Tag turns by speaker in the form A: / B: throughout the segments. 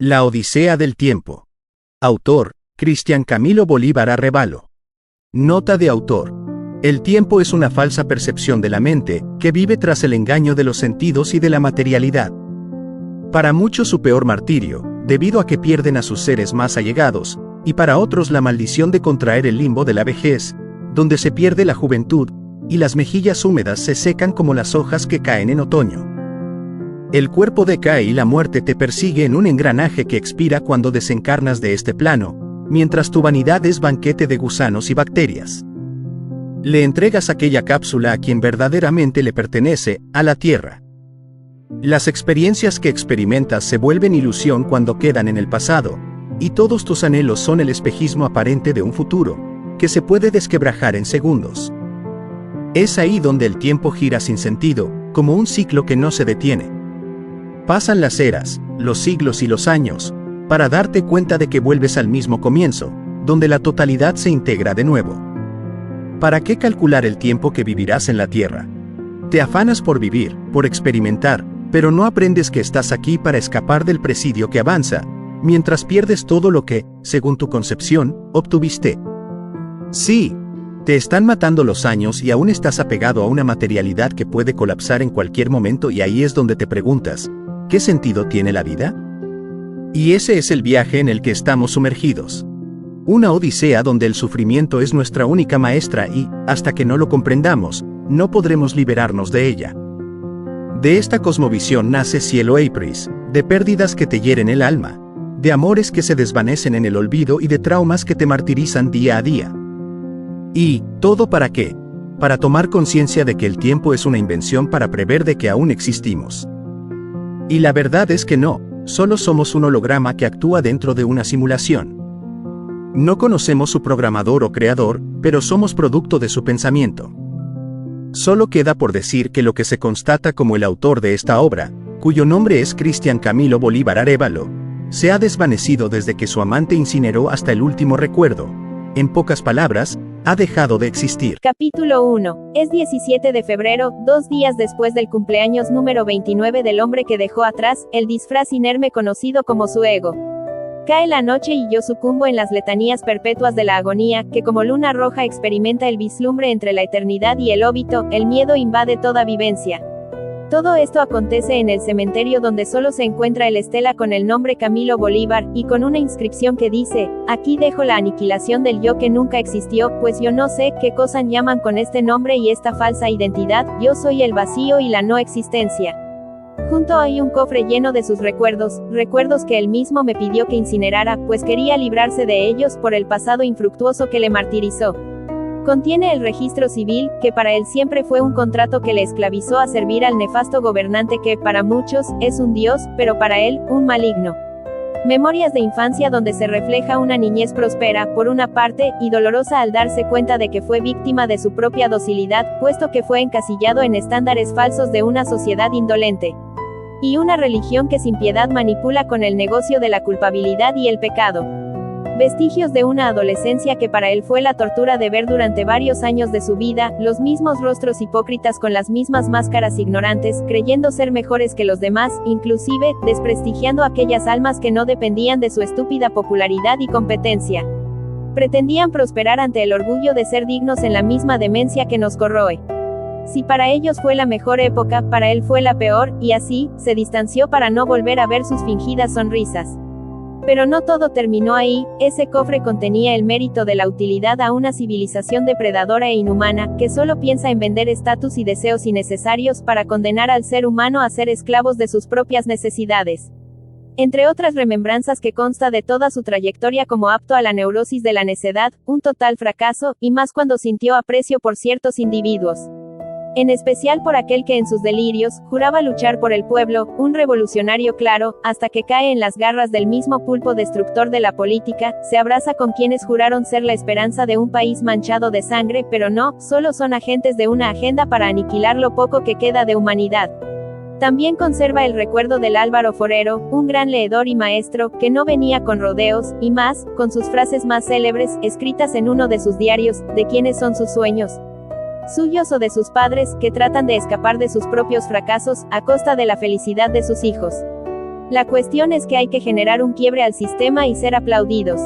A: La Odisea del Tiempo. Autor, Cristian Camilo Bolívar Arevalo. Nota de autor. El tiempo es una falsa percepción de la mente, que vive tras el engaño de los sentidos y de la materialidad. Para muchos su peor martirio, debido a que pierden a sus seres más allegados, y para otros la maldición de contraer el limbo de la vejez, donde se pierde la juventud, y las mejillas húmedas se secan como las hojas que caen en otoño. El cuerpo decae y la muerte te persigue en un engranaje que expira cuando desencarnas de este plano, mientras tu vanidad es banquete de gusanos y bacterias. Le entregas aquella cápsula a quien verdaderamente le pertenece, a la tierra. Las experiencias que experimentas se vuelven ilusión cuando quedan en el pasado, y todos tus anhelos son el espejismo aparente de un futuro, que se puede desquebrajar en segundos. Es ahí donde el tiempo gira sin sentido, como un ciclo que no se detiene. Pasan las eras, los siglos y los años, para darte cuenta de que vuelves al mismo comienzo, donde la totalidad se integra de nuevo. ¿Para qué calcular el tiempo que vivirás en la Tierra? Te afanas por vivir, por experimentar, pero no aprendes que estás aquí para escapar del presidio que avanza, mientras pierdes todo lo que, según tu concepción, obtuviste. Sí, te están matando los años y aún estás apegado a una materialidad que puede colapsar en cualquier momento, y ahí es donde te preguntas, ¿qué sentido tiene la vida? Y ese es el viaje en el que estamos sumergidos. Una odisea donde el sufrimiento es nuestra única maestra y, hasta que no lo comprendamos, no podremos liberarnos de ella. De esta cosmovisión nace Cielo Aprís, de pérdidas que te hieren el alma, de amores que se desvanecen en el olvido y de traumas que te martirizan día a día. ¿Y todo para qué? Para tomar conciencia de que el tiempo es una invención para prever de que aún existimos. Y la verdad es que no, solo somos un holograma que actúa dentro de una simulación. No conocemos su programador o creador, pero somos producto de su pensamiento. Solo queda por decir que lo que se constata como el autor de esta obra, cuyo nombre es Cristian Camilo Bolívar Arevalo, se ha desvanecido desde que su amante incineró hasta el último recuerdo. En pocas palabras, ha dejado de existir.
B: Capítulo 1. Es 17 de febrero, 2 días después del cumpleaños número 29 del hombre que dejó atrás, el disfraz inerme conocido como su ego. Cae la noche y yo sucumbo en las letanías perpetuas de la agonía, que como luna roja experimenta el vislumbre entre la eternidad y el óbito, el miedo invade toda vivencia. Todo esto acontece en el cementerio donde solo se encuentra el estela con el nombre Camilo Bolívar, y con una inscripción que dice, aquí dejo la aniquilación del yo que nunca existió, pues yo no sé qué cosa llaman con este nombre y esta falsa identidad, yo soy el vacío y la no existencia. Junto hay un cofre lleno de sus recuerdos, recuerdos que él mismo me pidió que incinerara, pues quería librarse de ellos por el pasado infructuoso que le martirizó. Contiene el registro civil, que para él siempre fue un contrato que le esclavizó a servir al nefasto gobernante que, para muchos, es un dios, pero para él, un maligno. Memorias de infancia donde se refleja una niñez próspera, por una parte, y dolorosa al darse cuenta de que fue víctima de su propia docilidad, puesto que fue encasillado en estándares falsos de una sociedad indolente. Y una religión que sin piedad manipula con el negocio de la culpabilidad y el pecado. Vestigios de una adolescencia que para él fue la tortura de ver durante varios años de su vida, los mismos rostros hipócritas con las mismas máscaras ignorantes, creyendo ser mejores que los demás, inclusive, desprestigiando a aquellas almas que no dependían de su estúpida popularidad y competencia. Pretendían prosperar ante el orgullo de ser dignos en la misma demencia que nos corroe. Si para ellos fue la mejor época, para él fue la peor, y así, se distanció para no volver a ver sus fingidas sonrisas. Pero no todo terminó ahí, ese cofre contenía el mérito de la utilidad a una civilización depredadora e inhumana, que solo piensa en vender estatus y deseos innecesarios para condenar al ser humano a ser esclavos de sus propias necesidades. Entre otras remembranzas que consta de toda su trayectoria como apto a la neurosis de la necedad, un total fracaso, y más cuando sintió aprecio por ciertos individuos. En especial por aquel que en sus delirios, juraba luchar por el pueblo, un revolucionario claro, hasta que cae en las garras del mismo pulpo destructor de la política, se abraza con quienes juraron ser la esperanza de un país manchado de sangre, pero no, solo son agentes de una agenda para aniquilar lo poco que queda de humanidad. También conserva el recuerdo del Álvaro Forero, un gran leedor y maestro, que no venía con rodeos, y más, con sus frases más célebres, escritas en uno de sus diarios, de quiénes son sus sueños. Suyos o de sus padres, que tratan de escapar de sus propios fracasos, a costa de la felicidad de sus hijos. La cuestión es que hay que generar un quiebre al sistema y ser aplaudidos.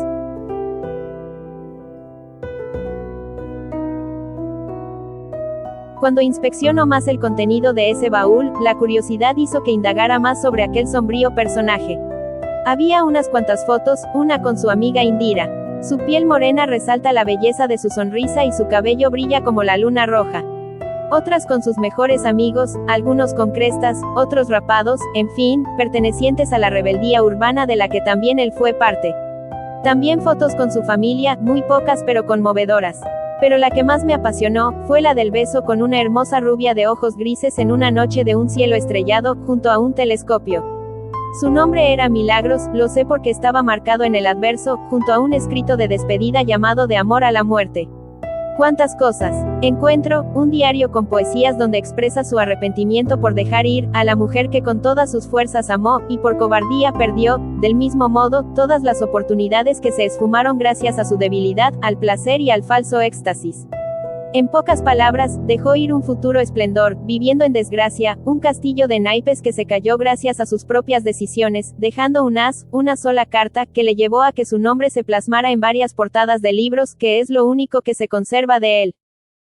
B: Cuando inspeccionó más el contenido de ese baúl, la curiosidad hizo que indagara más sobre aquel sombrío personaje. Había unas cuantas fotos, una con su amiga Indira. Su piel morena resalta la belleza de su sonrisa y su cabello brilla como la luna roja. Otras con sus mejores amigos, algunos con crestas, otros rapados, en fin, pertenecientes a la rebeldía urbana de la que también él fue parte. También fotos con su familia, muy pocas pero conmovedoras. Pero la que más me apasionó, fue la del beso con una hermosa rubia de ojos grises en una noche de un cielo estrellado, junto a un telescopio. Su nombre era Milagros, lo sé porque estaba marcado en el adverso, junto a un escrito de despedida llamado De amor a la muerte. ¿Cuántas cosas? Encuentro, un diario con poesías donde expresa su arrepentimiento por dejar ir a la mujer que con todas sus fuerzas amó, y por cobardía perdió, del mismo modo, todas las oportunidades que se esfumaron gracias a su debilidad, al placer y al falso éxtasis. En pocas palabras, dejó ir un futuro esplendor, viviendo en desgracia, un castillo de naipes que se cayó gracias a sus propias decisiones, dejando un as, una sola carta, que le llevó a que su nombre se plasmara en varias portadas de libros, que es lo único que se conserva de él.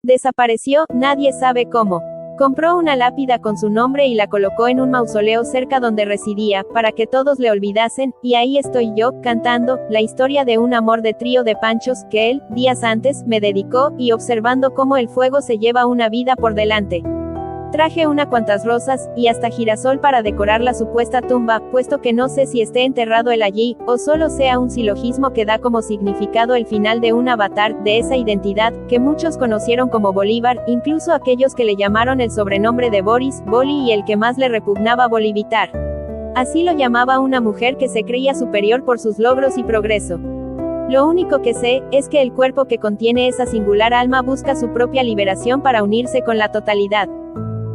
B: Desapareció, nadie sabe cómo. Compró una lápida con su nombre y la colocó en un mausoleo cerca donde residía, para que todos le olvidasen, y ahí estoy yo, cantando, la historia de un amor de trío de panchos, que él, días antes, me dedicó, y observando cómo el fuego se lleva una vida por delante. Traje una cuantas rosas, y hasta girasol para decorar la supuesta tumba, puesto que no sé si esté enterrado él allí, o solo sea un silogismo que da como significado el final de un avatar, de esa identidad, que muchos conocieron como Bolívar, incluso aquellos que le llamaron el sobrenombre de Boris, Boli y el que más le repugnaba Bolivitar. Así lo llamaba una mujer que se creía superior por sus logros y progreso. Lo único que sé, es que el cuerpo que contiene esa singular alma busca su propia liberación para unirse con la totalidad.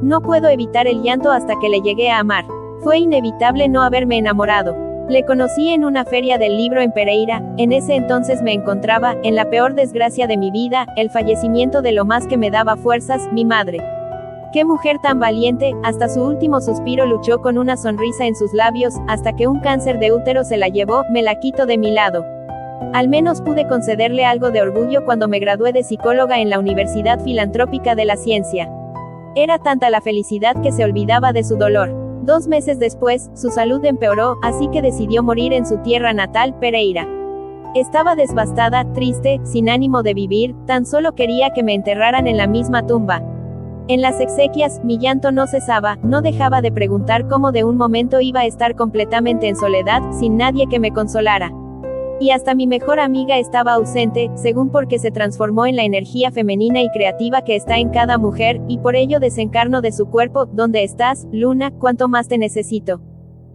B: No puedo evitar el llanto hasta que le llegué a amar. Fue inevitable no haberme enamorado. Le conocí en una feria del libro en Pereira, en ese entonces me encontraba, en la peor desgracia de mi vida, el fallecimiento de lo más que me daba fuerzas, mi madre. Qué mujer tan valiente, hasta su último suspiro luchó con una sonrisa en sus labios, hasta que un cáncer de útero se la llevó, me la quitó de mi lado. Al menos pude concederle algo de orgullo cuando me gradué de psicóloga en la Universidad Filantrópica de la Ciencia. Era tanta la felicidad que se olvidaba de su dolor. 2 meses después, su salud empeoró, así que decidió morir en su tierra natal, Pereira. Estaba devastada, triste, sin ánimo de vivir, tan solo quería que me enterraran en la misma tumba. En las exequias, mi llanto no cesaba, no dejaba de preguntar cómo de un momento iba a estar completamente en soledad, sin nadie que me consolara. Y hasta mi mejor amiga estaba ausente, según porque se transformó en la energía femenina y creativa que está en cada mujer, y por ello desencarno de su cuerpo. ¿Dónde estás, Luna? ¿Cuánto más te necesito?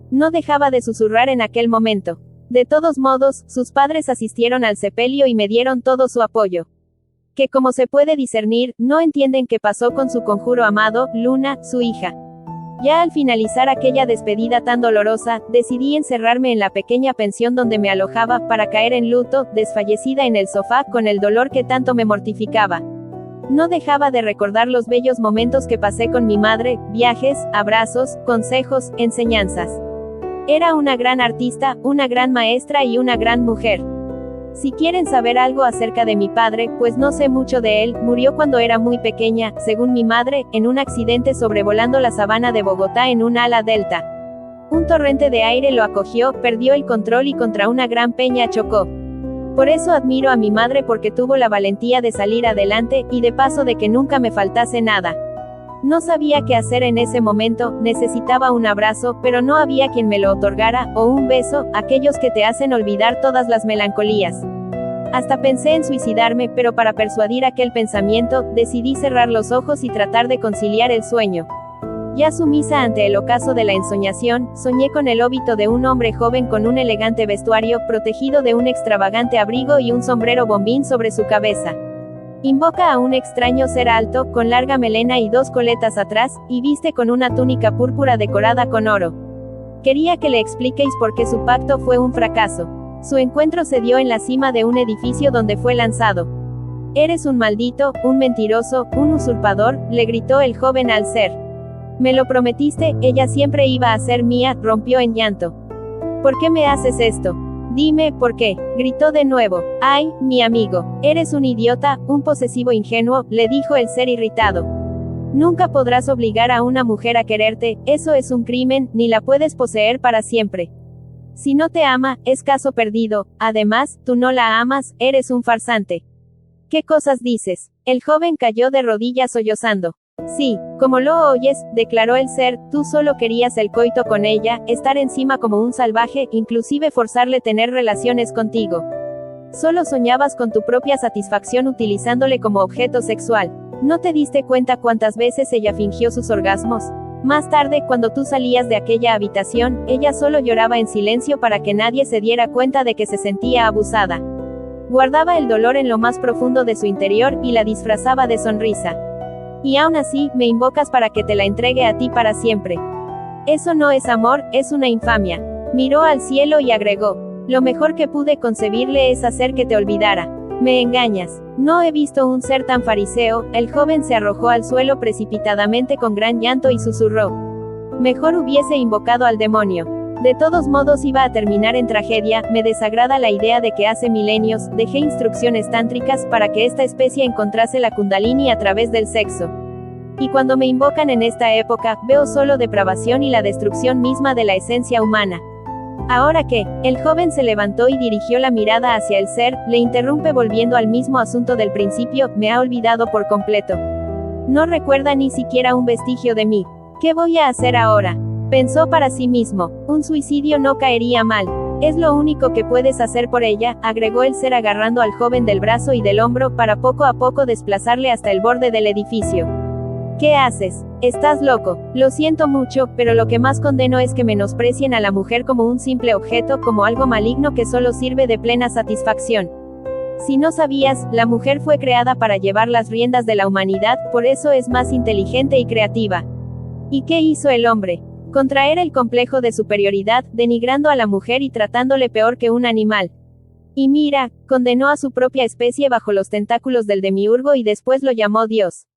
B: No dejaba de susurrar en aquel momento. De todos modos, sus padres asistieron al sepelio y me dieron todo su apoyo. Que como se puede discernir, no entienden qué pasó con su conjuro amado, Luna, su hija. Ya al finalizar aquella despedida tan dolorosa, decidí encerrarme en la pequeña pensión donde me alojaba, para caer en luto, desfallecida en el sofá, con el dolor que tanto me mortificaba. No dejaba de recordar los bellos momentos que pasé con mi madre, viajes, abrazos, consejos, enseñanzas. Era una gran artista, una gran maestra y una gran mujer. Si quieren saber algo acerca de mi padre, pues no sé mucho de él, murió cuando era muy pequeña, según mi madre, en un accidente sobrevolando la sabana de Bogotá en un ala delta. Un torrente de aire lo acogió, perdió el control y contra una gran peña chocó. Por eso admiro a mi madre porque tuvo la valentía de salir adelante, y de paso de que nunca me faltase nada. No sabía qué hacer en ese momento, necesitaba un abrazo, pero no había quien me lo otorgara, o un beso, aquellos que te hacen olvidar todas las melancolías. Hasta pensé en suicidarme, pero para persuadir aquel pensamiento, decidí cerrar los ojos y tratar de conciliar el sueño. Ya sumisa ante el ocaso de la ensoñación, soñé con el óbito de un hombre joven con un elegante vestuario, protegido de un extravagante abrigo y un sombrero bombín sobre su cabeza. Invoca a un extraño ser alto, con larga melena y 2 coletas atrás, y viste con una túnica púrpura decorada con oro. Quería que le expliquéis por qué su pacto fue un fracaso. Su encuentro se dio en la cima de un edificio donde fue lanzado. Eres un maldito, un mentiroso, un usurpador, le gritó el joven al ser. Me lo prometiste, ella siempre iba a ser mía, rompió en llanto. ¿Por qué me haces esto? Dime, ¿por qué? Gritó de nuevo. Ay, mi amigo, eres un idiota, un posesivo ingenuo, le dijo el ser irritado. Nunca podrás obligar a una mujer a quererte, eso es un crimen, ni la puedes poseer para siempre. Si no te ama, es caso perdido, además, tú no la amas, eres un farsante. ¿Qué cosas dices? El joven cayó de rodillas sollozando. Sí, como lo oyes, declaró el ser, tú solo querías el coito con ella, estar encima como un salvaje, inclusive forzarle tener relaciones contigo. Solo soñabas con tu propia satisfacción utilizándole como objeto sexual. ¿No te diste cuenta cuántas veces ella fingió sus orgasmos? Más tarde, cuando tú salías de aquella habitación, ella solo lloraba en silencio para que nadie se diera cuenta de que se sentía abusada. Guardaba el dolor en lo más profundo de su interior, y la disfrazaba de sonrisa. Y aún así, me invocas para que te la entregue a ti para siempre. Eso no es amor, es una infamia. Miró al cielo y agregó, lo mejor que pude concebirle es hacer que te olvidara. Me engañas. No he visto un ser tan fariseo. El joven se arrojó al suelo precipitadamente con gran llanto y susurró. Mejor hubiese invocado al demonio. De todos modos iba a terminar en tragedia, me desagrada la idea de que hace milenios, dejé instrucciones tántricas para que esta especie encontrase la kundalini a través del sexo. Y cuando me invocan en esta época, veo solo depravación y la destrucción misma de la esencia humana. ¿Ahora qué? El joven se levantó y dirigió la mirada hacia el ser, le interrumpe volviendo al mismo asunto del principio, me ha olvidado por completo. No recuerda ni siquiera un vestigio de mí. ¿Qué voy a hacer ahora? Pensó para sí mismo, un suicidio no caería mal. Es lo único que puedes hacer por ella, agregó el ser agarrando al joven del brazo y del hombro para poco a poco desplazarle hasta el borde del edificio. ¿Qué haces? Estás loco. Lo siento mucho, pero lo que más condeno es que menosprecien a la mujer como un simple objeto, como algo maligno que solo sirve de plena satisfacción. Si no sabías, la mujer fue creada para llevar las riendas de la humanidad, por eso es más inteligente y creativa. ¿Y qué hizo el hombre? Contraer el complejo de superioridad, denigrando a la mujer y tratándole peor que un animal. Y mira, condenó a su propia especie bajo los tentáculos del demiurgo y después lo llamó Dios.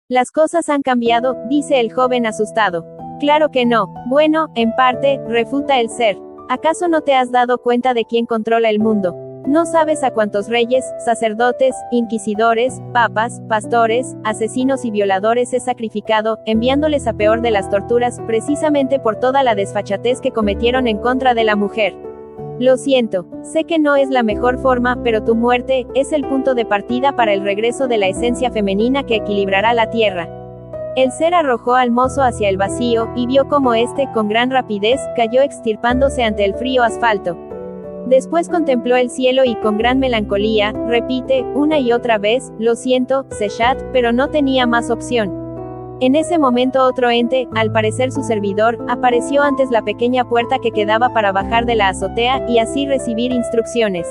B: Las cosas han cambiado, dice el joven asustado. Claro que no. Bueno, en parte, refuta el ser. ¿Acaso no te has dado cuenta de quién controla el mundo? ¿No sabes a cuántos reyes, sacerdotes, inquisidores, papas, pastores, asesinos y violadores he sacrificado, enviándoles a peor de las torturas, precisamente por toda la desfachatez que cometieron en contra de la mujer? Lo siento, sé que no es la mejor forma, pero tu muerte es el punto de partida para el regreso de la esencia femenina que equilibrará la tierra. El ser arrojó al mozo hacia el vacío, y vio cómo éste, con gran rapidez, cayó extirpándose ante el frío asfalto. Después contempló el cielo y con gran melancolía, repite, una y otra vez, lo siento, Seshat, pero no tenía más opción. En ese momento otro ente, al parecer su servidor, apareció antes la pequeña puerta que quedaba para bajar de la azotea, y así recibir instrucciones.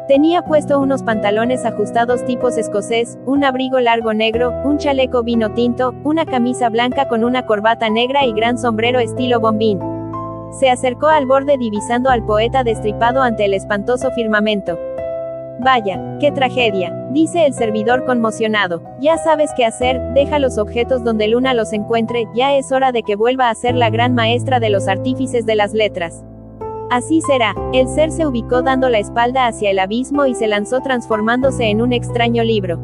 B: Tenía puesto unos pantalones ajustados tipos escocés, un abrigo largo negro, un chaleco vino tinto, una camisa blanca con una corbata negra y gran sombrero estilo bombín. Se acercó al borde divisando al poeta destripado ante el espantoso firmamento. Vaya, qué tragedia, dice el servidor conmocionado. Ya sabes qué hacer, deja los objetos donde Luna los encuentre, ya es hora de que vuelva a ser la gran maestra de los artífices de las letras. Así será. El ser se ubicó dando la espalda hacia el abismo y se lanzó transformándose en un extraño libro.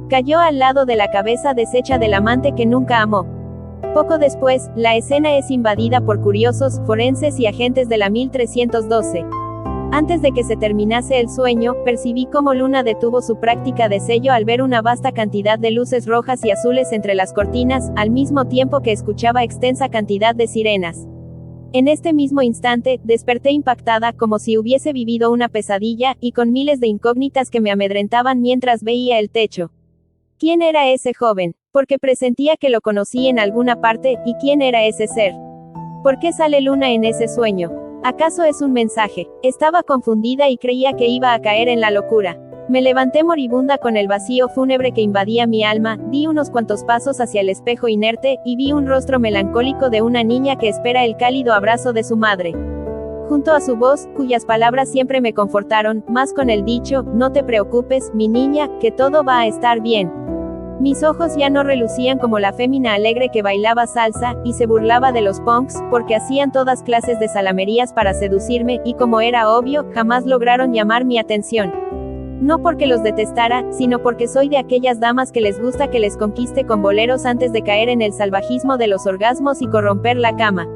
B: Cayó al lado de la cabeza deshecha del amante que nunca amó. Poco después, la escena es invadida por curiosos, forenses y agentes de la 1312. Antes de que se terminase el sueño, percibí cómo Luna detuvo su práctica de sello al ver una vasta cantidad de luces rojas y azules entre las cortinas, al mismo tiempo que escuchaba extensa cantidad de sirenas. En este mismo instante, desperté impactada, como si hubiese vivido una pesadilla, y con miles de incógnitas que me amedrentaban mientras veía el techo. ¿Quién era ese joven? Porque presentía que lo conocí en alguna parte, ¿y quién era ese ser? ¿Por qué sale Luna en ese sueño? ¿Acaso es un mensaje? Estaba confundida y creía que iba a caer en la locura. Me levanté moribunda con el vacío fúnebre que invadía mi alma, di unos cuantos pasos hacia el espejo inerte, y vi un rostro melancólico de una niña que espera el cálido abrazo de su madre. Junto a su voz, cuyas palabras siempre me confortaron, más con el dicho, no te preocupes, mi niña, que todo va a estar bien. Mis ojos ya no relucían como la fémina alegre que bailaba salsa, y se burlaba de los punks, porque hacían todas clases de salamerías para seducirme, y como era obvio, jamás lograron llamar mi atención. No porque los detestara, sino porque soy de aquellas damas que les gusta que les conquiste con boleros antes de caer en el salvajismo de los orgasmos y corromper la cama.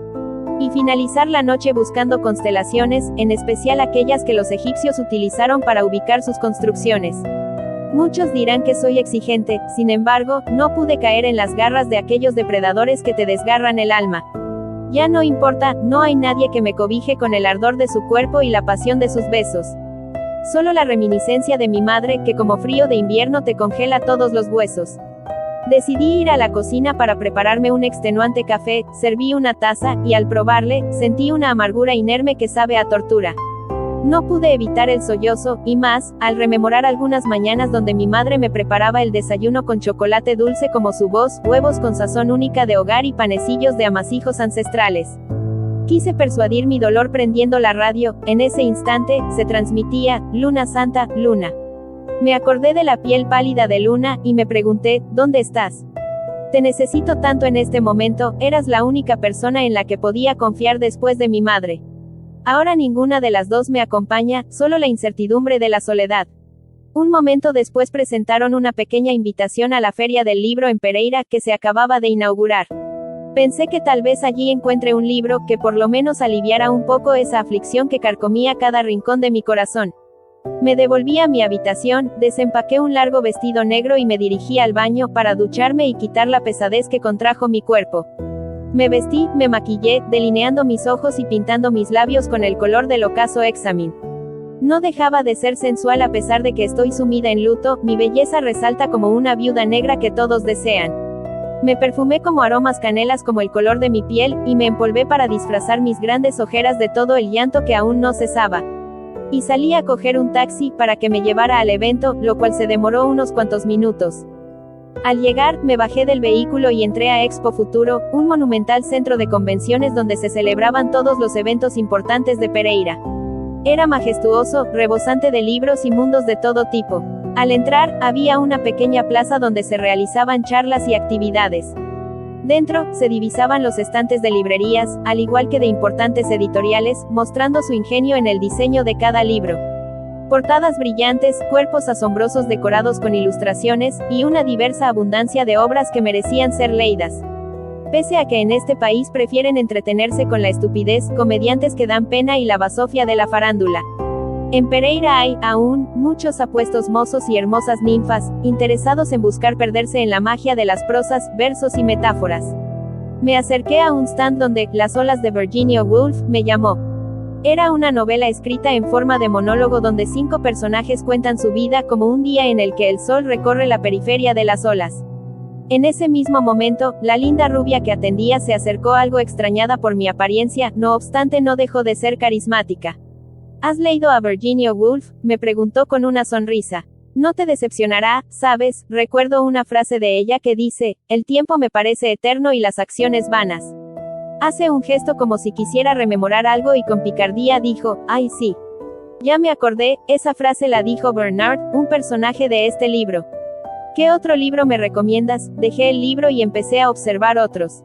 B: Y finalizar la noche buscando constelaciones, en especial aquellas que los egipcios utilizaron para ubicar sus construcciones. Muchos dirán que soy exigente, sin embargo, no pude caer en las garras de aquellos depredadores que te desgarran el alma. Ya no importa, no hay nadie que me cobije con el ardor de su cuerpo y la pasión de sus besos. Solo la reminiscencia de mi madre, que como frío de invierno te congela todos los huesos. Decidí ir a la cocina para prepararme un extenuante café, serví una taza, y al probarle, sentí una amargura inerme que sabe a tortura. No pude evitar el sollozo, y más, al rememorar algunas mañanas donde mi madre me preparaba el desayuno con chocolate dulce como su voz, huevos con sazón única de hogar y panecillos de amasijos ancestrales. Quise persuadir mi dolor prendiendo la radio, en ese instante, se transmitía, Luna Santa, Luna. Me acordé de la piel pálida de Luna, y me pregunté, ¿dónde estás? Te necesito tanto en este momento, eras la única persona en la que podía confiar después de mi madre. Ahora ninguna de las dos me acompaña, solo la incertidumbre de la soledad. Un momento después presentaron una pequeña invitación a la Feria del Libro en Pereira, que se acababa de inaugurar. Pensé que tal vez allí encuentre un libro, que por lo menos aliviara un poco esa aflicción que carcomía cada rincón de mi corazón. Me devolví a mi habitación, desempaqué un largo vestido negro y me dirigí al baño, para ducharme y quitar la pesadez que contrajo mi cuerpo. Me vestí, me maquillé, delineando mis ojos y pintando mis labios con el color del ocaso examen. No dejaba de ser sensual a pesar de que estoy sumida en luto, mi belleza resalta como una viuda negra que todos desean. Me perfumé como aromas canelas como el color de mi piel, y me empolvé para disfrazar mis grandes ojeras de todo el llanto que aún no cesaba. Y salí a coger un taxi, para que me llevara al evento, lo cual se demoró unos cuantos minutos. Al llegar, me bajé del vehículo y entré a Expo Futuro, un monumental centro de convenciones donde se celebraban todos los eventos importantes de Pereira. Era majestuoso, rebosante de libros y mundos de todo tipo. Al entrar, había una pequeña plaza donde se realizaban charlas y actividades. Dentro, se divisaban los estantes de librerías, al igual que de importantes editoriales, mostrando su ingenio en el diseño de cada libro. Portadas brillantes, cuerpos asombrosos decorados con ilustraciones, y una diversa abundancia de obras que merecían ser leídas. Pese a que en este país prefieren entretenerse con la estupidez, comediantes que dan pena y la basofia de la farándula. En Pereira hay, aún, muchos apuestos mozos y hermosas ninfas, interesados en buscar perderse en la magia de las prosas, versos y metáforas. Me acerqué a un stand donde, Las olas de Virginia Woolf, me llamó. Era una novela escrita en forma de monólogo donde 5 personajes cuentan su vida como un día en el que el sol recorre la periferia de las olas. En ese mismo momento, la linda rubia que atendía se acercó algo extrañada por mi apariencia, no obstante no dejó de ser carismática. ¿Has leído a Virginia Woolf?, me preguntó con una sonrisa. No te decepcionará, sabes, recuerdo una frase de ella que dice, el tiempo me parece eterno y las acciones vanas. Hace un gesto como si quisiera rememorar algo y con picardía dijo, ay sí. Ya me acordé, esa frase la dijo Bernard, un personaje de este libro. ¿Qué otro libro me recomiendas? Dejé el libro y empecé a observar otros.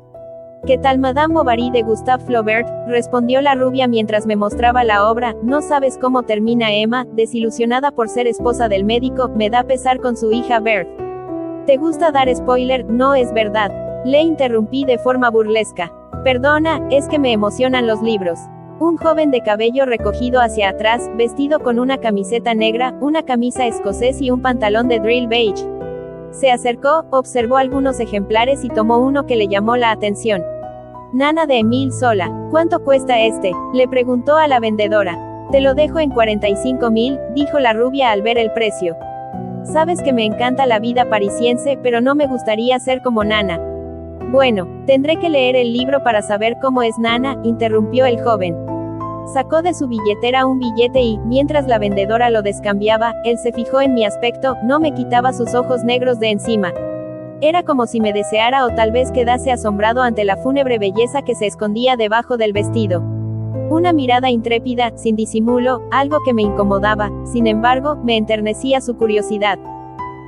B: ¿Qué tal Madame Bovary de Gustave Flaubert?, respondió la rubia mientras me mostraba la obra. No sabes cómo termina Emma, desilusionada por ser esposa del médico, me da pesar con su hija Berthe. ¿Te gusta dar spoiler? No es verdad. Le interrumpí de forma burlesca. Perdona, es que me emocionan los libros. Un joven de cabello recogido hacia atrás, vestido con una camiseta negra, una camisa escocés y un pantalón de drill beige. Se acercó, observó algunos ejemplares y tomó uno que le llamó la atención. Nana de Emile Zola. ¿Cuánto cuesta este?, le preguntó a la vendedora. Te lo dejo en 45.000, dijo la rubia al ver el precio. Sabes que me encanta la vida parisiense, pero no me gustaría ser como Nana. Bueno, tendré que leer el libro para saber cómo es Nana, interrumpió el joven. Sacó de su billetera un billete y, mientras la vendedora lo descambiaba, él se fijó en mi aspecto, no me quitaba sus ojos negros de encima. Era como si me deseara o tal vez quedase asombrado ante la fúnebre belleza que se escondía debajo del vestido. Una mirada intrépida, sin disimulo, algo que me incomodaba, sin embargo, me enternecía su curiosidad.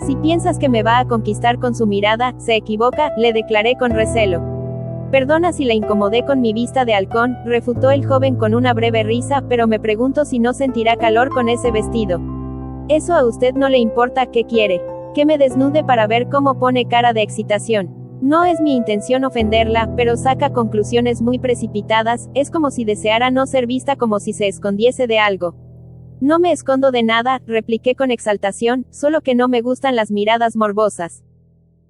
B: Si piensas que me va a conquistar con su mirada, se equivoca, le declaré con recelo. Perdona si la incomodé con mi vista de halcón, refutó el joven con una breve risa, pero me pregunto si no sentirá calor con ese vestido. Eso a usted no le importa. ¿Qué quiere? Que me desnude para ver cómo pone cara de excitación. No es mi intención ofenderla, pero saca conclusiones muy precipitadas, es como si deseara no ser vista, como si se escondiese de algo. No me escondo de nada, repliqué con exaltación, solo que no me gustan las miradas morbosas.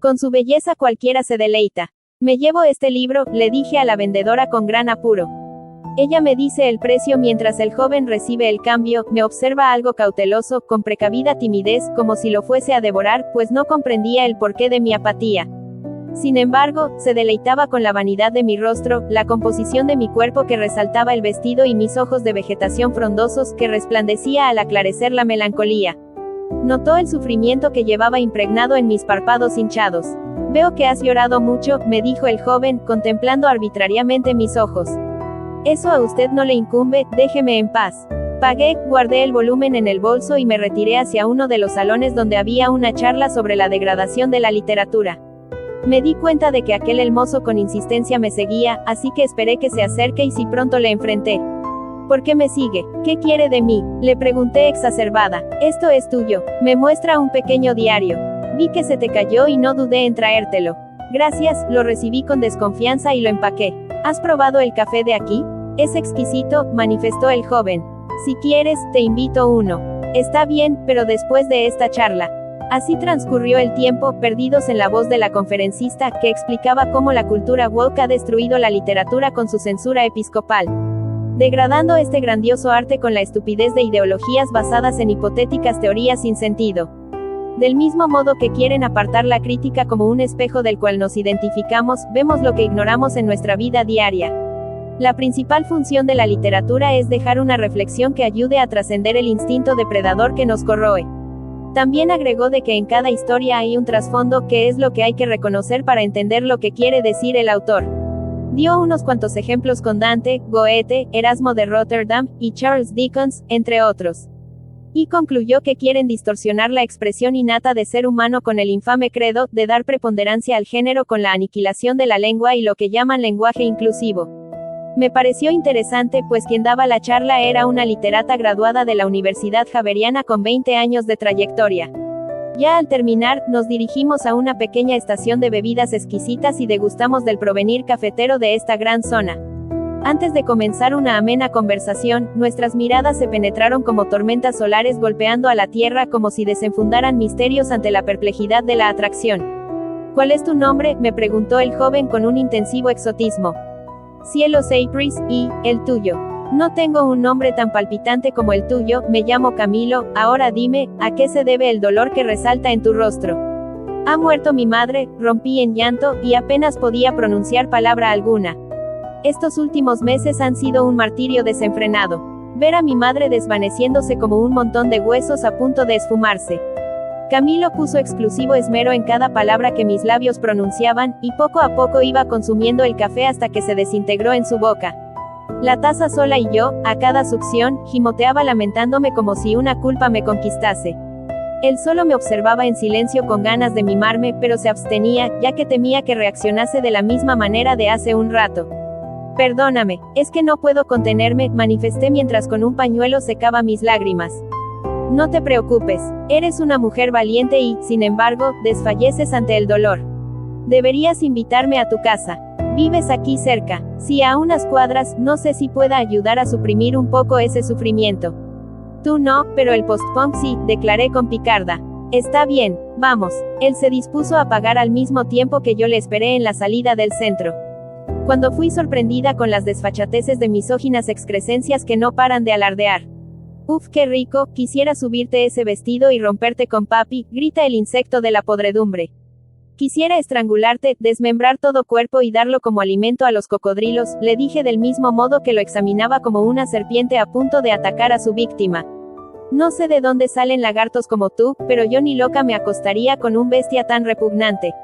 B: Con su belleza cualquiera se deleita. Me llevo este libro, le dije a la vendedora con gran apuro. Ella me dice el precio mientras el joven recibe el cambio, me observa algo cauteloso, con precavida timidez, como si lo fuese a devorar, pues no comprendía el porqué de mi apatía. Sin embargo, se deleitaba con la vanidad de mi rostro, la composición de mi cuerpo que resaltaba el vestido y mis ojos de vegetación frondosos que resplandecía al aclarecer la melancolía. Notó el sufrimiento que llevaba impregnado en mis párpados hinchados. Veo que has llorado mucho, me dijo el joven, contemplando arbitrariamente mis ojos. Eso a usted no le incumbe, déjeme en paz. Pagué, guardé el volumen en el bolso y me retiré hacia uno de los salones donde había una charla sobre la degradación de la literatura. Me di cuenta de que aquel hermoso con insistencia me seguía, así que esperé que se acerque y si pronto le enfrenté. ¿Por qué me sigue? ¿Qué quiere de mí? Le pregunté exacerbada. Esto es tuyo. Me muestra un pequeño diario. Vi que se te cayó y no dudé en traértelo. Gracias, lo recibí con desconfianza y lo empaqué. ¿Has probado el café de aquí? Es exquisito, manifestó el joven. Si quieres, te invito uno. Está bien, pero después de esta charla. Así transcurrió el tiempo, perdidos en la voz de la conferencista, que explicaba cómo la cultura woke ha destruido la literatura con su censura episcopal, degradando este grandioso arte con la estupidez de ideologías basadas en hipotéticas teorías sin sentido. Del mismo modo que quieren apartar la crítica como un espejo del cual nos identificamos, vemos lo que ignoramos en nuestra vida diaria. La principal función de la literatura es dejar una reflexión que ayude a trascender el instinto depredador que nos corroe. También agregó de que en cada historia hay un trasfondo, que es lo que hay que reconocer para entender lo que quiere decir el autor. Dio unos cuantos ejemplos con Dante, Goethe, Erasmo de Rotterdam, y Charles Dickens, entre otros. Y concluyó que quieren distorsionar la expresión innata de ser humano con el infame credo de dar preponderancia al género con la aniquilación de la lengua y lo que llaman lenguaje inclusivo. Me pareció interesante, pues quien daba la charla era una literata graduada de la Universidad Javeriana con 20 años de trayectoria. Ya al terminar, nos dirigimos a una pequeña estación de bebidas exquisitas y degustamos del provenir cafetero de esta gran zona. Antes de comenzar una amena conversación, nuestras miradas se penetraron como tormentas solares golpeando a la tierra como si desenfundaran misterios ante la perplejidad de la atracción. ¿Cuál es tu nombre?, me preguntó el joven con un intensivo exotismo. Cielos Aprís, y el tuyo. No tengo un nombre tan palpitante como el tuyo, me llamo Camilo. Ahora dime, ¿a qué se debe el dolor que resalta en tu rostro? Ha muerto mi madre, rompí en llanto, y apenas podía pronunciar palabra alguna. Estos últimos meses han sido un martirio desenfrenado. Ver a mi madre desvaneciéndose como un montón de huesos a punto de esfumarse. Camilo puso exclusivo esmero en cada palabra que mis labios pronunciaban, y poco a poco iba consumiendo el café hasta que se desintegró en su boca. La taza sola y yo, a cada succión, gimoteaba lamentándome como si una culpa me conquistase. Él solo me observaba en silencio con ganas de mimarme, pero se abstenía, ya que temía que reaccionase de la misma manera de hace un rato. Perdóname, es que no puedo contenerme, manifesté mientras con un pañuelo secaba mis lágrimas. No te preocupes, eres una mujer valiente y, sin embargo, desfalleces ante el dolor. Deberías invitarme a tu casa. Vives aquí cerca. Sí, a unas cuadras, no sé si pueda ayudar a suprimir un poco ese sufrimiento. Tú no, pero el post-punk sí, declaré con picarda. Está bien, vamos. Él se dispuso a pagar al mismo tiempo que yo le esperé en la salida del centro. Cuando fui sorprendida con las desfachateces de misóginas excrescencias que no paran de alardear. Uf, qué rico, quisiera subirte ese vestido y romperte con papi, grita el insecto de la podredumbre. Quisiera estrangularte, desmembrar todo cuerpo y darlo como alimento a los cocodrilos, le dije del mismo modo que lo examinaba como una serpiente a punto de atacar a su víctima. No sé de dónde salen lagartos como tú, pero yo ni loca me acostaría con un bestia tan repugnante.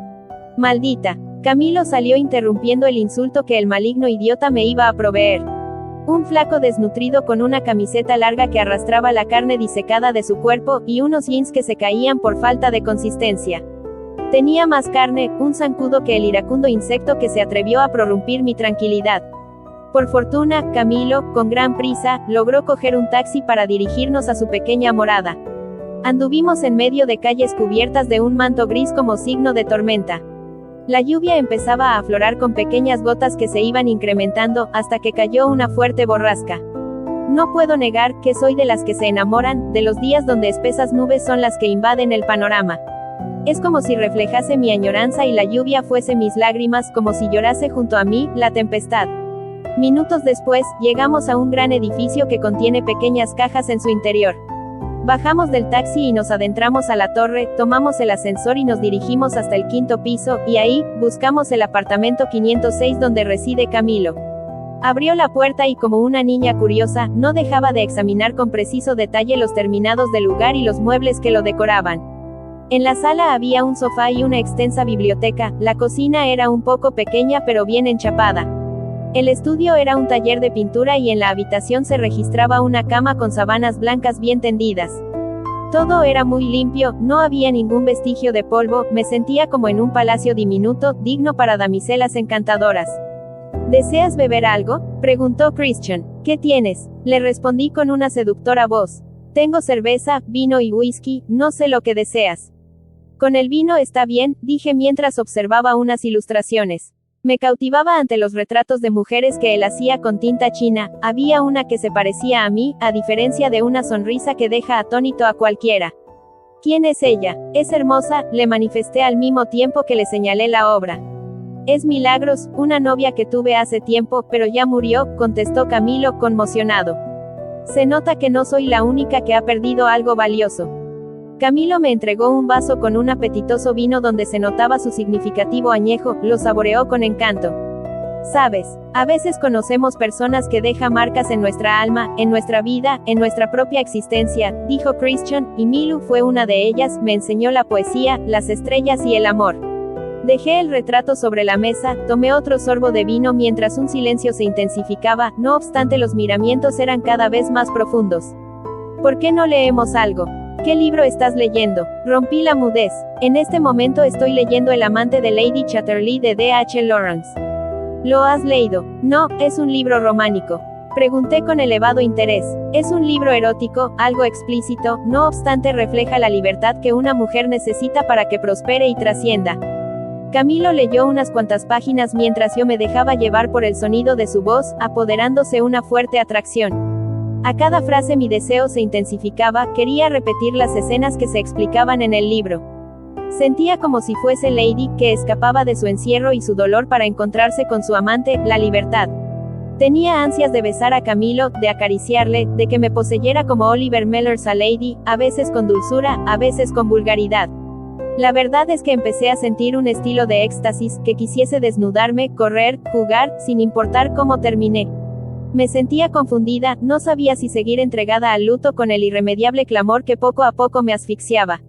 B: Maldita. Camilo salió interrumpiendo el insulto que el maligno idiota me iba a proveer. Un flaco desnutrido con una camiseta larga que arrastraba la carne disecada de su cuerpo, y unos jeans que se caían por falta de consistencia. Tenía más carne, un zancudo que el iracundo insecto que se atrevió a prorrumpir mi tranquilidad. Por fortuna, Camilo, con gran prisa, logró coger un taxi para dirigirnos a su pequeña morada. Anduvimos en medio de calles cubiertas de un manto gris como signo de tormenta. La lluvia empezaba a aflorar con pequeñas gotas que se iban incrementando, hasta que cayó una fuerte borrasca. No puedo negar que soy de las que se enamoran, de los días donde espesas nubes son las que invaden el panorama. Es como si reflejase mi añoranza y la lluvia fuese mis lágrimas, como si llorase junto a mí, la tempestad. Minutos después, llegamos a un gran edificio que contiene pequeñas cajas en su interior. Bajamos del taxi y nos adentramos a la torre, tomamos el ascensor y nos dirigimos hasta el 5º piso, y ahí, buscamos el apartamento 506 donde reside Camilo. Abrió la puerta y como una niña curiosa, no dejaba de examinar con preciso detalle los terminados del lugar y los muebles que lo decoraban. En la sala había un sofá y una extensa biblioteca, la cocina era un poco pequeña pero bien enchapada. El estudio era un taller de pintura y en la habitación se registraba una cama con sábanas blancas bien tendidas. Todo era muy limpio, no había ningún vestigio de polvo, me sentía como en un palacio diminuto, digno para damiselas encantadoras. ¿Deseas beber algo?, preguntó Christian. ¿Qué tienes?, le respondí con una seductora voz. Tengo cerveza, vino y whisky, no sé lo que deseas. Con el vino está bien, dije mientras observaba unas ilustraciones. Me cautivaba ante los retratos de mujeres que él hacía con tinta china, había una que se parecía a mí, a diferencia de una sonrisa que deja atónito a cualquiera. ¿Quién es ella? Es hermosa, le manifesté al mismo tiempo que le señalé la obra. Es Milagros, una novia que tuve hace tiempo, pero ya murió, contestó Camilo, conmocionado. Se nota que no soy la única que ha perdido algo valioso. Camilo me entregó un vaso con un apetitoso vino donde se notaba su significativo añejo, lo saboreó con encanto. Sabes, a veces conocemos personas que dejan marcas en nuestra alma, en nuestra vida, en nuestra propia existencia, dijo Christian, y Milu fue una de ellas, me enseñó la poesía, las estrellas y el amor. Dejé el retrato sobre la mesa, tomé otro sorbo de vino mientras un silencio se intensificaba, no obstante los miramientos eran cada vez más profundos. ¿Por qué no leemos algo? ¿Qué libro estás leyendo? Rompí la mudez. En este momento estoy leyendo El amante de Lady Chatterley de D.H. Lawrence. ¿Lo has leído? No, es un libro románico. Pregunté con elevado interés. Es un libro erótico, algo explícito, no obstante refleja la libertad que una mujer necesita para que prospere y trascienda. Camilo leyó unas cuantas páginas mientras yo me dejaba llevar por el sonido de su voz, apoderándose una fuerte atracción. A cada frase mi deseo se intensificaba, quería repetir las escenas que se explicaban en el libro. Sentía como si fuese Lady, que escapaba de su encierro y su dolor para encontrarse con su amante, la libertad. Tenía ansias de besar a Camilo, de acariciarle, de que me poseyera como Oliver Mellers a Lady, a veces con dulzura, a veces con vulgaridad. La verdad es que empecé a sentir un estilo de éxtasis, que quisiese desnudarme, correr, jugar, sin importar cómo terminé. Me sentía confundida, no sabía si seguir entregada al luto con el irremediable clamor que poco a poco me asfixiaba.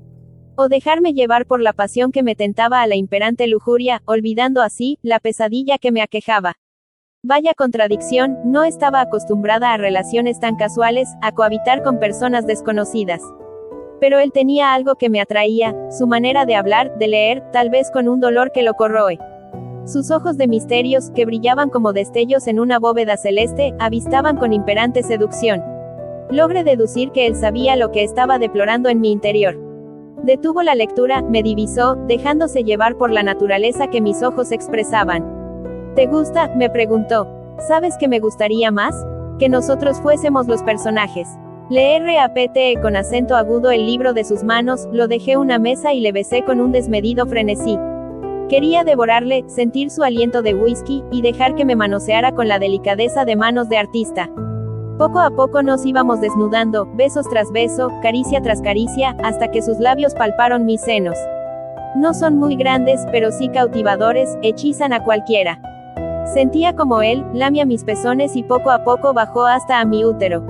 B: O dejarme llevar por la pasión que me tentaba a la imperante lujuria, olvidando así, la pesadilla que me aquejaba. Vaya contradicción, no estaba acostumbrada a relaciones tan casuales, a cohabitar con personas desconocidas. Pero él tenía algo que me atraía, su manera de hablar, de leer, tal vez con un dolor que lo corroe. Sus ojos de misterios, que brillaban como destellos en una bóveda celeste, avistaban con imperante seducción. Logré deducir que él sabía lo que estaba deplorando en mi interior. Detuvo la lectura, me divisó, dejándose llevar por la naturaleza que mis ojos expresaban. ¿Te gusta?, me preguntó. ¿Sabes qué me gustaría más? Que nosotros fuésemos los personajes. Le rapté con acento agudo el libro de sus manos, lo dejé una mesa y le besé con un desmedido frenesí. Quería devorarle, sentir su aliento de whisky, y dejar que me manoseara con la delicadeza de manos de artista. Poco a poco nos íbamos desnudando, besos tras beso, caricia tras caricia, hasta que sus labios palparon mis senos. No son muy grandes, pero sí cautivadores, hechizan a cualquiera. Sentía como él, lamía mis pezones y poco a poco bajó hasta a mi útero.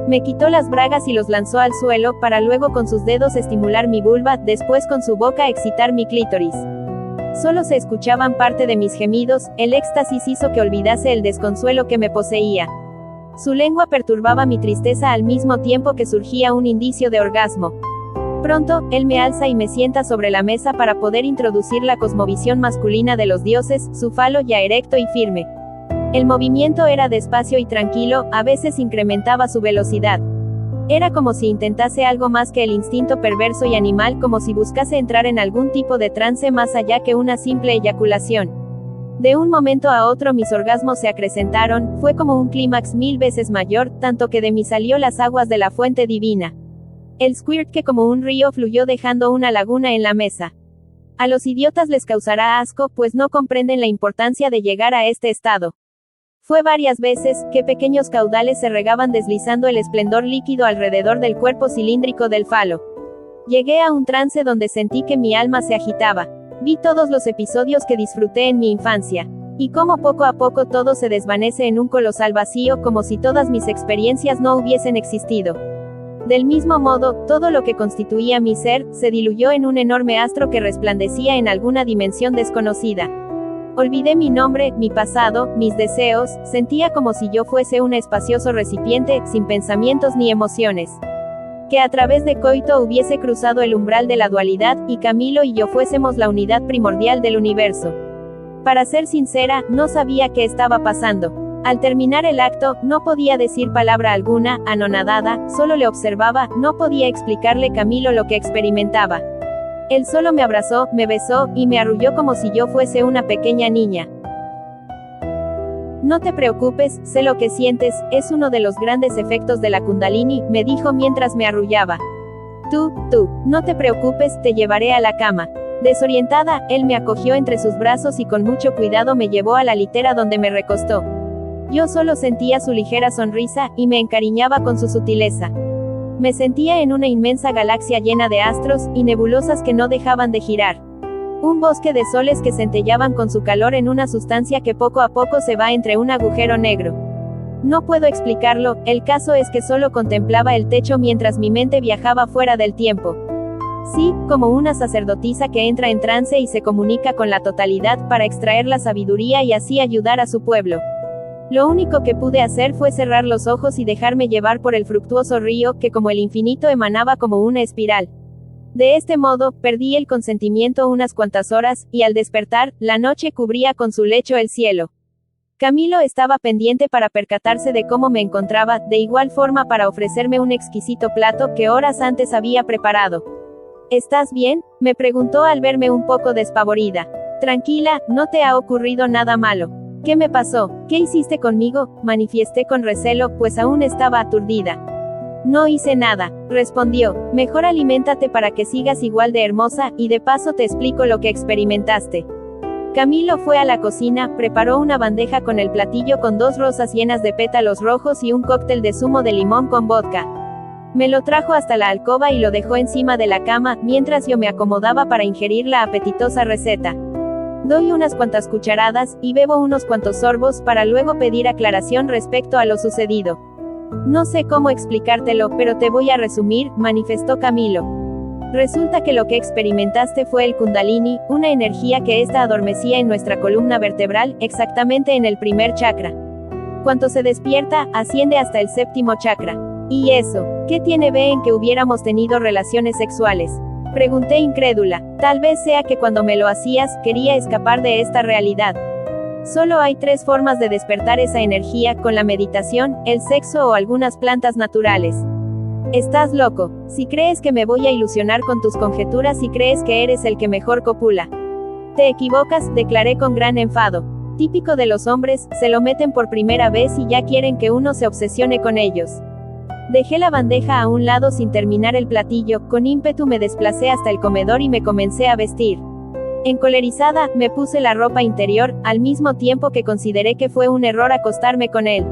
B: Me quitó las bragas y los lanzó al suelo, para luego con sus dedos estimular mi vulva, después con su boca excitar mi clítoris. Solo se escuchaban parte de mis gemidos, el éxtasis hizo que olvidase el desconsuelo que me poseía. Su lengua perturbaba mi tristeza al mismo tiempo que surgía un indicio de orgasmo. Pronto, él me alza y me sienta sobre la mesa para poder introducir la cosmovisión masculina de los dioses, su falo ya erecto y firme. El movimiento era despacio y tranquilo, a veces incrementaba su velocidad. Era como si intentase algo más que el instinto perverso y animal, como si buscase entrar en algún tipo de trance más allá que una simple eyaculación. De un momento a otro mis orgasmos se acrecentaron, fue como un clímax 1000 veces mayor, tanto que de mí salió las aguas de la fuente divina. El squirt que como un río fluyó dejando una laguna en la mesa. A los idiotas les causará asco, pues no comprenden la importancia de llegar a este estado. Fue varias veces, que pequeños caudales se regaban deslizando el esplendor líquido alrededor del cuerpo cilíndrico del falo. Llegué a un trance donde sentí que mi alma se agitaba. Vi todos los episodios que disfruté en mi infancia. Y cómo poco a poco todo se desvanece en un colosal vacío, como si todas mis experiencias no hubiesen existido. Del mismo modo, todo lo que constituía mi ser, se diluyó en un enorme astro que resplandecía en alguna dimensión desconocida. Olvidé mi nombre, mi pasado, mis deseos, sentía como si yo fuese un espacioso recipiente, sin pensamientos ni emociones. Que a través de coito hubiese cruzado el umbral de la dualidad, y Camilo y yo fuésemos la unidad primordial del universo. Para ser sincera, no sabía qué estaba pasando. Al terminar el acto, no podía decir palabra alguna, anonadada, solo le observaba, no podía explicarle Camilo lo que experimentaba. Él solo me abrazó, me besó, y me arrulló como si yo fuese una pequeña niña. No te preocupes, sé lo que sientes, es uno de los grandes efectos de la Kundalini, me dijo mientras me arrullaba. Tú, no te preocupes, te llevaré a la cama. Desorientada, él me acogió entre sus brazos y con mucho cuidado me llevó a la litera donde me recostó. Yo solo sentía su ligera sonrisa, y me encariñaba con su sutileza. Me sentía en una inmensa galaxia llena de astros, y nebulosas que no dejaban de girar. Un bosque de soles que centellaban con su calor en una sustancia que poco a poco se va entre un agujero negro. No puedo explicarlo, el caso es que solo contemplaba el techo mientras mi mente viajaba fuera del tiempo. Sí, como una sacerdotisa que entra en trance y se comunica con la totalidad para extraer la sabiduría y así ayudar a su pueblo. Lo único que pude hacer fue cerrar los ojos y dejarme llevar por el fructuoso río, que como el infinito emanaba como una espiral. De este modo, perdí el consentimiento unas cuantas horas, y al despertar, la noche cubría con su lecho el cielo. Camilo estaba pendiente para percatarse de cómo me encontraba, de igual forma para ofrecerme un exquisito plato que horas antes había preparado. ¿Estás bien?, me preguntó al verme un poco despavorida. Tranquila, no te ha ocurrido nada malo. ¿Qué me pasó? ¿Qué hiciste conmigo?, manifesté con recelo, pues aún estaba aturdida. No hice nada, respondió. Mejor aliméntate para que sigas igual de hermosa, y de paso te explico lo que experimentaste. Camilo fue a la cocina, preparó una bandeja con el platillo con 2 rosas llenas de pétalos rojos y un cóctel de zumo de limón con vodka. Me lo trajo hasta la alcoba y lo dejó encima de la cama, mientras yo me acomodaba para ingerir la apetitosa receta. Doy unas cuantas cucharadas, y bebo unos cuantos sorbos, para luego pedir aclaración respecto a lo sucedido. No sé cómo explicártelo, pero te voy a resumir, manifestó Camilo. Resulta que lo que experimentaste fue el Kundalini, una energía que adormecía en nuestra columna vertebral, exactamente en el primer chakra. Cuando se despierta, asciende hasta el 7º chakra. ¿Y eso? ¿Qué tiene ve en que hubiéramos tenido relaciones sexuales? Pregunté incrédula. Tal vez sea que cuando me lo hacías, quería escapar de esta realidad. Solo hay 3 formas de despertar esa energía, con la meditación, el sexo o algunas plantas naturales. Estás loco, si crees que me voy a ilusionar con tus conjeturas y crees que eres el que mejor copula. Te equivocas, declaré con gran enfado. Típico de los hombres, se lo meten por primera vez y ya quieren que uno se obsesione con ellos. Dejé la bandeja a un lado sin terminar el platillo, con ímpetu me desplacé hasta el comedor y me comencé a vestir. Encolerizada, me puse la ropa interior, al mismo tiempo que consideré que fue un error acostarme con él.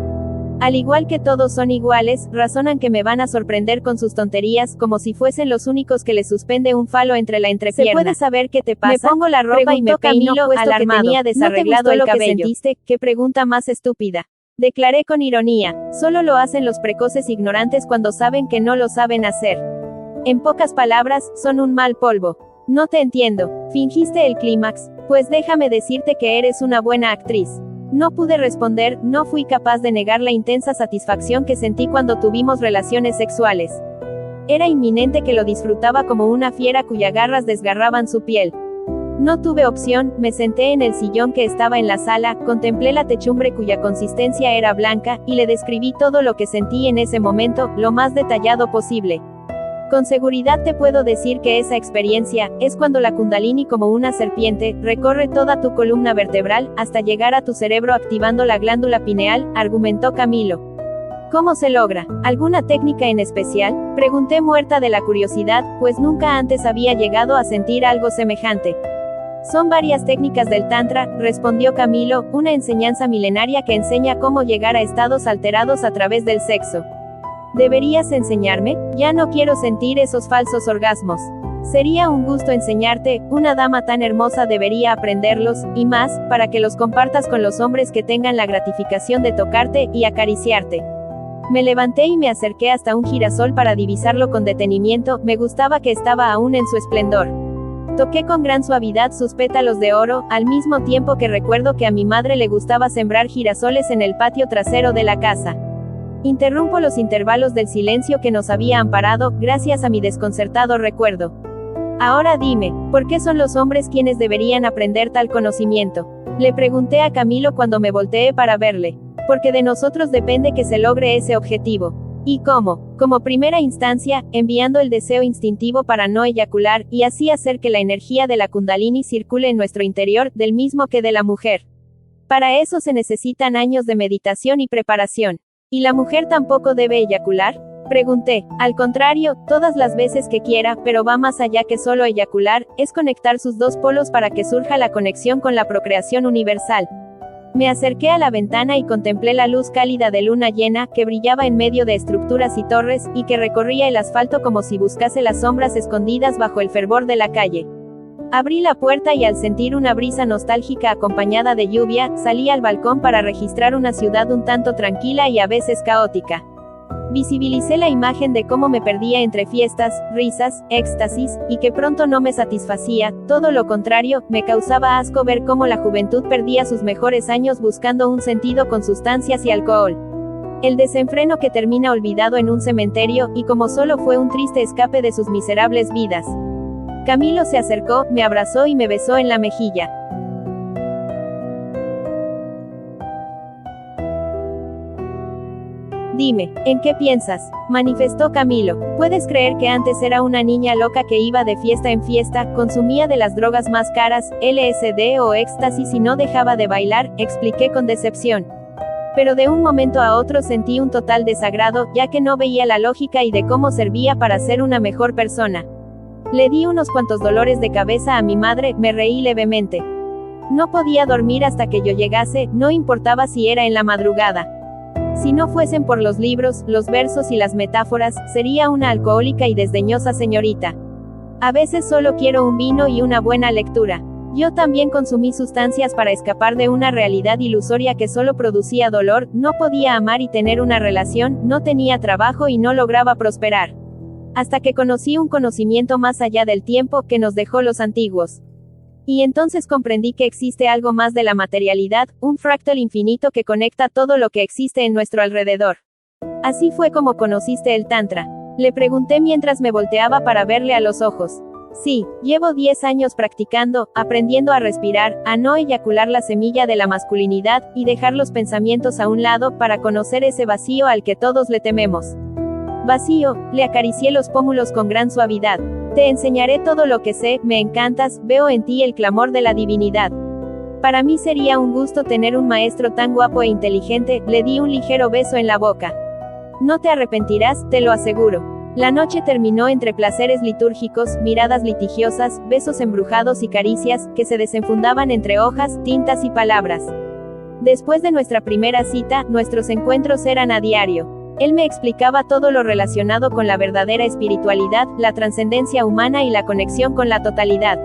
B: Al igual que todos son iguales, razonan que me van a sorprender con sus tonterías, como si fuesen los únicos que les suspende un falo entre la entrepierna. ¿Se puede saber qué te pasa? Me pongo la ropa y me peino, puesto alarmado. Que tenía desarreglado el cabello. ¿No te gustó lo que sentiste? ¿Qué pregunta más estúpida? Declaré con ironía. Solo lo hacen los precoces ignorantes cuando saben que no lo saben hacer. En pocas palabras, son un mal polvo. No te entiendo. ¿Fingiste el clímax? Pues déjame decirte que eres una buena actriz. No pude responder, no fui capaz de negar la intensa satisfacción que sentí cuando tuvimos relaciones sexuales. Era inminente que lo disfrutaba como una fiera cuyas garras desgarraban su piel. No tuve opción, me senté en el sillón que estaba en la sala, contemplé la techumbre cuya consistencia era blanca, y le describí todo lo que sentí en ese momento, lo más detallado posible. Con seguridad te puedo decir que esa experiencia, es cuando la Kundalini como una serpiente, recorre toda tu columna vertebral, hasta llegar a tu cerebro activando la glándula pineal, argumentó Camilo. ¿Cómo se logra? ¿Alguna técnica en especial? Pregunté muerta de la curiosidad, pues nunca antes había llegado a sentir algo semejante. Son varias técnicas del Tantra, respondió Camilo, una enseñanza milenaria que enseña cómo llegar a estados alterados a través del sexo. ¿Deberías enseñarme? Ya no quiero sentir esos falsos orgasmos. Sería un gusto enseñarte, una dama tan hermosa debería aprenderlos, y más, para que los compartas con los hombres que tengan la gratificación de tocarte y acariciarte. Me levanté y me acerqué hasta un girasol para divisarlo con detenimiento, me gustaba que estaba aún en su esplendor. Toqué con gran suavidad sus pétalos de oro, al mismo tiempo que recuerdo que a mi madre le gustaba sembrar girasoles en el patio trasero de la casa. Interrumpo los intervalos del silencio que nos había amparado, gracias a mi desconcertado recuerdo. Ahora dime, ¿por qué son los hombres quienes deberían aprender tal conocimiento? Le pregunté a Camilo cuando me volteé para verle. Porque de nosotros depende que se logre ese objetivo. ¿Y cómo? Como primera instancia, enviando el deseo instintivo para no eyacular, y así hacer que la energía de la Kundalini circule en nuestro interior, del mismo que de la mujer. Para eso se necesitan años de meditación y preparación. ¿Y la mujer tampoco debe eyacular? Pregunté. Al contrario, todas las veces que quiera, pero va más allá que solo eyacular, es conectar sus dos polos para que surja la conexión con la procreación universal. Me acerqué a la ventana y contemplé la luz cálida de luna llena, que brillaba en medio de estructuras y torres, y que recorría el asfalto como si buscase las sombras escondidas bajo el fervor de la calle. Abrí la puerta y al sentir una brisa nostálgica acompañada de lluvia, salí al balcón para registrar una ciudad un tanto tranquila y a veces caótica. Visibilicé la imagen de cómo me perdía entre fiestas, risas, éxtasis, y que pronto no me satisfacía, todo lo contrario, me causaba asco ver cómo la juventud perdía sus mejores años buscando un sentido con sustancias y alcohol. El desenfreno que termina olvidado en un cementerio, y como solo fue un triste escape de sus miserables vidas. Camilo se acercó, me abrazó y me besó en la mejilla. Dime, ¿en qué piensas? Manifestó Camilo. ¿Puedes creer que antes era una niña loca que iba de fiesta en fiesta, consumía de las drogas más caras, LSD o éxtasis y no dejaba de bailar? Expliqué con decepción. Pero de un momento a otro sentí un total desagrado, ya que no veía la lógica y de cómo servía para ser una mejor persona. Le di unos cuantos dolores de cabeza a mi madre, me reí levemente. No podía dormir hasta que yo llegase, no importaba si era en la madrugada. Si no fuesen por los libros, los versos y las metáforas, sería una alcohólica y desdeñosa señorita. A veces solo quiero un vino y una buena lectura. Yo también consumí sustancias para escapar de una realidad ilusoria que solo producía dolor, no podía amar y tener una relación, no tenía trabajo y no lograba prosperar. Hasta que conocí un conocimiento más allá del tiempo que nos dejó los antiguos. Y entonces comprendí que existe algo más de la materialidad, un fractal infinito que conecta todo lo que existe en nuestro alrededor. Así fue como conociste el Tantra. Le pregunté mientras me volteaba para verle a los ojos. Sí, llevo 10 años practicando, aprendiendo a respirar, a no eyacular la semilla de la masculinidad, y dejar los pensamientos a un lado para conocer ese vacío al que todos le tememos. Vacío, le acaricié los pómulos con gran suavidad. Te enseñaré todo lo que sé, me encantas, veo en ti el clamor de la divinidad. Para mí sería un gusto tener un maestro tan guapo e inteligente, le di un ligero beso en la boca. No te arrepentirás, te lo aseguro. La noche terminó entre placeres litúrgicos, miradas litigiosas, besos embrujados y caricias, que se desenfundaban entre hojas, tintas y palabras. Después de nuestra primera cita, nuestros encuentros eran a diario. Él me explicaba todo lo relacionado con la verdadera espiritualidad, la trascendencia humana y la conexión con la totalidad.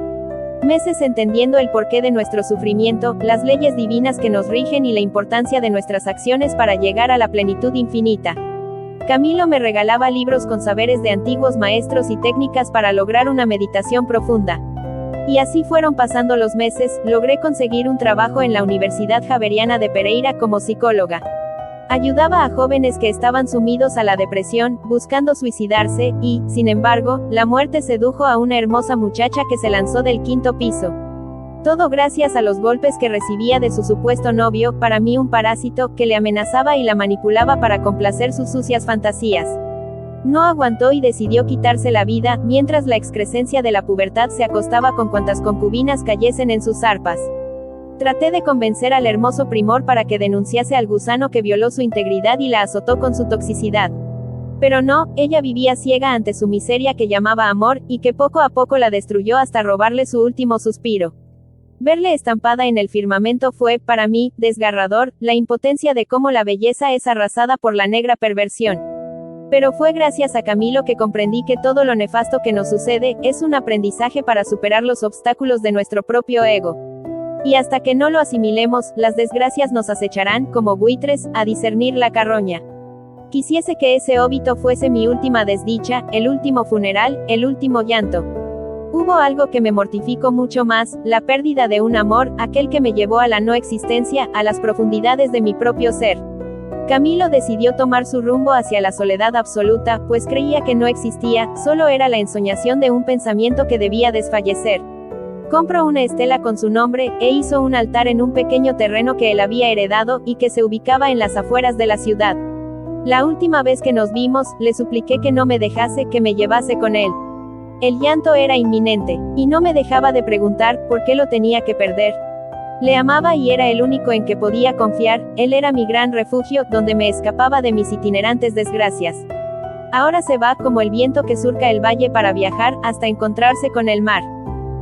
B: Meses entendiendo el porqué de nuestro sufrimiento, las leyes divinas que nos rigen y la importancia de nuestras acciones para llegar a la plenitud infinita. Camilo me regalaba libros con saberes de antiguos maestros y técnicas para lograr una meditación profunda. Y así fueron pasando los meses, logré conseguir un trabajo en la Universidad Javeriana de Pereira como psicóloga. Ayudaba a jóvenes que estaban sumidos a la depresión, buscando suicidarse, y, sin embargo, la muerte sedujo a una hermosa muchacha que se lanzó del 5º piso. Todo gracias a los golpes que recibía de su supuesto novio, para mí un parásito, que le amenazaba y la manipulaba para complacer sus sucias fantasías. No aguantó y decidió quitarse la vida, mientras la excrescencia de la pubertad se acostaba con cuantas concubinas cayesen en sus arpas. Traté de convencer al hermoso primor para que denunciase al gusano que violó su integridad y la azotó con su toxicidad. Pero no, ella vivía ciega ante su miseria que llamaba amor, y que poco a poco la destruyó hasta robarle su último suspiro. Verle estampada en el firmamento fue, para mí, desgarrador, la impotencia de cómo la belleza es arrasada por la negra perversión. Pero fue gracias a Camilo que comprendí que todo lo nefasto que nos sucede, es un aprendizaje para superar los obstáculos de nuestro propio ego. Y hasta que no lo asimilemos, las desgracias nos acecharán, como buitres, a discernir la carroña. Quisiese que ese óbito fuese mi última desdicha, el último funeral, el último llanto. Hubo algo que me mortificó mucho más, la pérdida de un amor, aquel que me llevó a la no existencia, a las profundidades de mi propio ser. Camilo decidió tomar su rumbo hacia la soledad absoluta, pues creía que no existía, solo era la ensoñación de un pensamiento que debía desfallecer. Compró una estela con su nombre, e hizo un altar en un pequeño terreno que él había heredado, y que se ubicaba en las afueras de la ciudad. La última vez que nos vimos, le supliqué que no me dejase, que me llevase con él. El llanto era inminente, y no me dejaba de preguntar, ¿por qué lo tenía que perder? Le amaba y era el único en que podía confiar, él era mi gran refugio, donde me escapaba de mis itinerantes desgracias. Ahora se va como el viento que surca el valle para viajar, hasta encontrarse con el mar.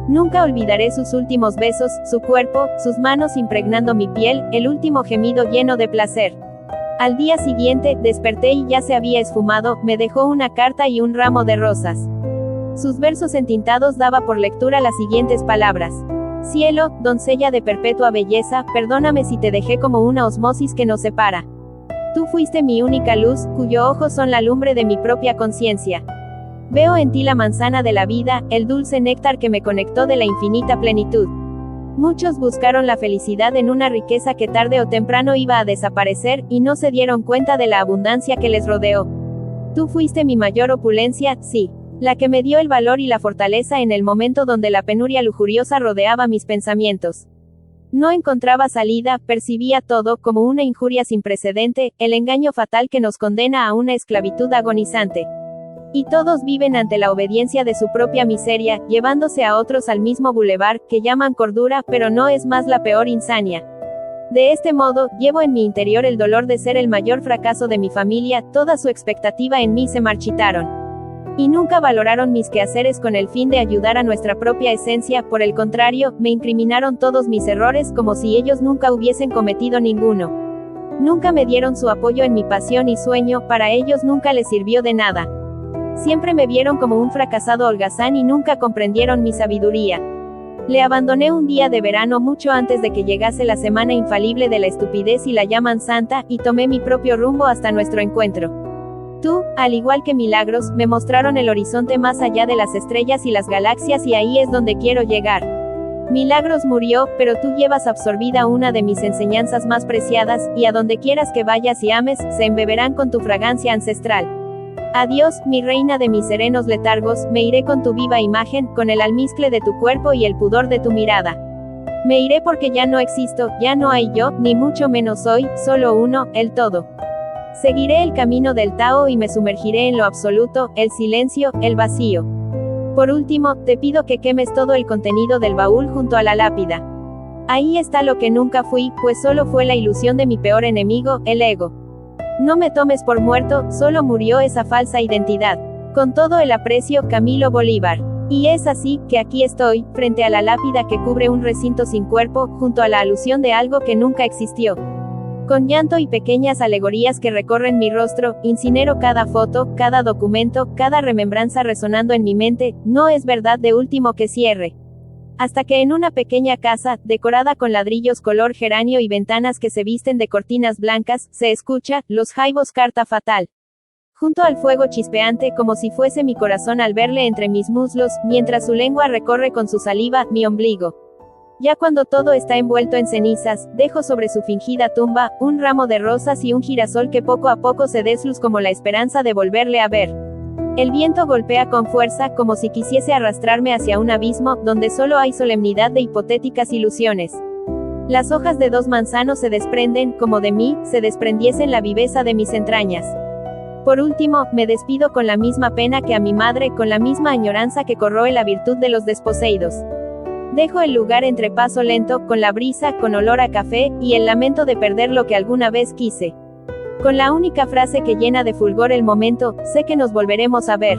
B: Nunca olvidaré sus últimos besos, su cuerpo, sus manos impregnando mi piel, el último gemido lleno de placer. Al día siguiente, desperté y ya se había esfumado, me dejó una carta y un ramo de rosas. Sus versos entintados daba por lectura las siguientes palabras. Cielo, doncella de perpetua belleza, perdóname si te dejé como una osmosis que nos separa. Tú fuiste mi única luz, cuyos ojos son la lumbre de mi propia conciencia. Veo en ti la manzana de la vida, el dulce néctar que me conectó de la infinita plenitud. Muchos buscaron la felicidad en una riqueza que tarde o temprano iba a desaparecer, y no se dieron cuenta de la abundancia que les rodeó. Tú fuiste mi mayor opulencia, sí. La que me dio el valor y la fortaleza en el momento donde la penuria lujuriosa rodeaba mis pensamientos. No encontraba salida, percibía todo como una injuria sin precedente, el engaño fatal que nos condena a una esclavitud agonizante. Y todos viven ante la obediencia de su propia miseria, llevándose a otros al mismo bulevar, que llaman cordura, pero no es más la peor insania. De este modo, llevo en mi interior el dolor de ser el mayor fracaso de mi familia, toda su expectativa en mí se marchitaron. Y nunca valoraron mis quehaceres con el fin de ayudar a nuestra propia esencia, por el contrario, me incriminaron todos mis errores como si ellos nunca hubiesen cometido ninguno. Nunca me dieron su apoyo en mi pasión y sueño, para ellos nunca les sirvió de nada. Siempre me vieron como un fracasado holgazán y nunca comprendieron mi sabiduría. Le abandoné un día de verano mucho antes de que llegase la semana infalible de la estupidez y la llaman santa, y tomé mi propio rumbo hasta nuestro encuentro. Tú, al igual que Milagros, me mostraron el horizonte más allá de las estrellas y las galaxias, y ahí es donde quiero llegar. Milagros murió, pero tú llevas absorbida una de mis enseñanzas más preciadas, y a donde quieras que vayas y ames, se embeberán con tu fragancia ancestral. Adiós, mi reina de mis serenos letargos, me iré con tu viva imagen, con el almizcle de tu cuerpo y el pudor de tu mirada. Me iré porque ya no existo, ya no hay yo, ni mucho menos soy, solo uno, el todo. Seguiré el camino del Tao y me sumergiré en lo absoluto, el silencio, el vacío. Por último, te pido que quemes todo el contenido del baúl junto a la lápida. Ahí está lo que nunca fui, pues solo fue la ilusión de mi peor enemigo, el ego. No me tomes por muerto, solo murió esa falsa identidad. Con todo el aprecio, Camilo Bolívar. Y es así, que aquí estoy, frente a la lápida que cubre un recinto sin cuerpo, junto a la alusión de algo que nunca existió. Con llanto y pequeñas alegorías que recorren mi rostro, incinero cada foto, cada documento, cada remembranza resonando en mi mente, no es verdad de último que cierre. Hasta que en una pequeña casa, decorada con ladrillos color geranio y ventanas que se visten de cortinas blancas, se escucha, los jaivos carta fatal. junto al fuego chispeante como si fuese mi corazón al verle entre mis muslos, mientras su lengua recorre con su saliva mi ombligo. Ya cuando todo está envuelto en cenizas, dejo sobre su fingida tumba, un ramo de rosas y un girasol que poco a poco se desluz como la esperanza de volverle a ver. El viento golpea con fuerza, como si quisiese arrastrarme hacia un abismo, donde solo hay solemnidad de hipotéticas ilusiones. Las hojas de 2 manzanos se desprenden, como de mí, se desprendiesen la viveza de mis entrañas. Por último, me despido con la misma pena que a mi madre, con la misma añoranza que corroe la virtud de los desposeídos. Dejo el lugar entre paso lento, con la brisa, con olor a café, y el lamento de perder lo que alguna vez quise. Con la única frase que llena de fulgor el momento, sé que nos volveremos a ver.